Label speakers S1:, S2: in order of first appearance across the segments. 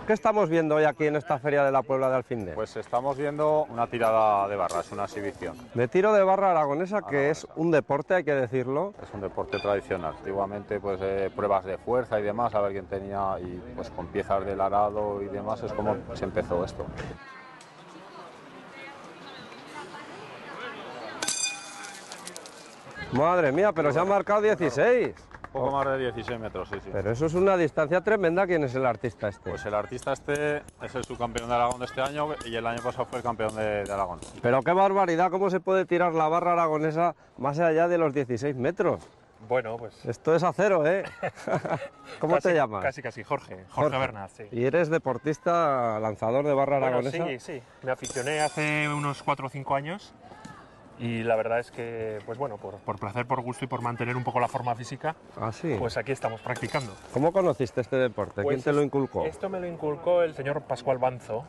S1: ¿Qué estamos viendo hoy aquí en esta feria de la Puebla de Alfindé?
S2: Pues estamos viendo una tirada de barra, es una exhibición.
S1: De tiro de barra aragonesa, que es un deporte, hay que decirlo.
S2: Es un deporte tradicional. Antiguamente, pues pruebas de fuerza y demás, a ver quién tenía, y pues con piezas del arado y demás es como se empezó esto.
S1: Madre mía, pero se ha marcado 16.
S2: Un poco más de 16 metros, sí, sí.
S1: Pero eso es una distancia tremenda. ¿Quién es el artista este?
S2: Pues el artista este es el subcampeón de Aragón de este año y el año pasado fue el campeón de Aragón.
S1: Pero qué barbaridad, ¿cómo se puede tirar la barra aragonesa más allá de los 16 metros?
S3: Bueno, pues...
S1: Esto es acero, ¿eh? ¿Cómo
S3: casi,
S1: te llamas?
S3: Casi, Jorge Bernat, sí.
S1: ¿Y eres deportista, lanzador de barra aragonesa?
S3: Bueno, sí. Me aficioné hace unos 4 o 5 años y la verdad es que, pues bueno, por placer, por gusto y por mantener un poco la forma física,
S1: ¿Ah, sí?
S3: pues aquí estamos practicando.
S1: ¿Cómo conociste este deporte?
S3: Pues
S1: ¿Quién te lo inculcó?
S3: Esto me lo inculcó el señor Pascual Banzo,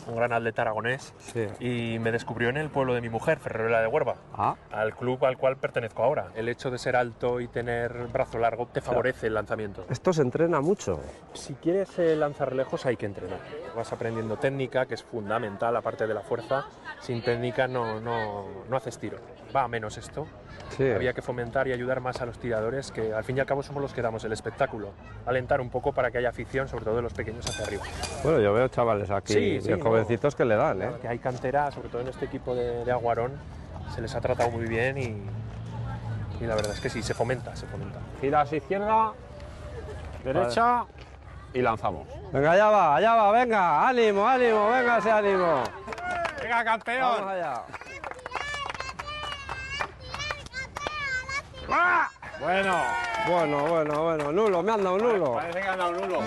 S3: un gran atleta aragonés,
S1: Sí.
S3: y me descubrió en el pueblo de mi mujer, Ferreruela de Huerva,
S1: Ah,
S3: al club al cual pertenezco ahora. El hecho de ser alto y tener brazo largo te favorece el lanzamiento.
S1: esto se entrena mucho.
S3: Si quieres lanzar lejos hay que entrenar. Vas aprendiendo técnica, que es fundamental, aparte de la fuerza. Sin técnica no haces tiro. Va a menos esto.
S1: Sí.
S3: Había que fomentar y ayudar más a los tiradores, que al fin y al cabo somos los que damos el espectáculo. Alentar un poco para que haya afición, sobre todo de los pequeños hacia arriba.
S1: Bueno, yo veo chavales aquí,
S3: Sí,
S1: bien jovencitos que le dan, ¿eh?
S3: Que hay cantera, sobre todo en este equipo de Aguarón, se les ha tratado muy bien y la verdad es que sí, se fomenta.
S2: Giras izquierda, derecha y lanzamos.
S1: Venga, allá va, venga, ánimo, venga ese ánimo.
S2: ¡Venga, campeón!
S1: Vamos allá.
S2: Bueno,
S1: Bueno, nulo, me han dado un nulo.
S2: parece que han dado un nulo.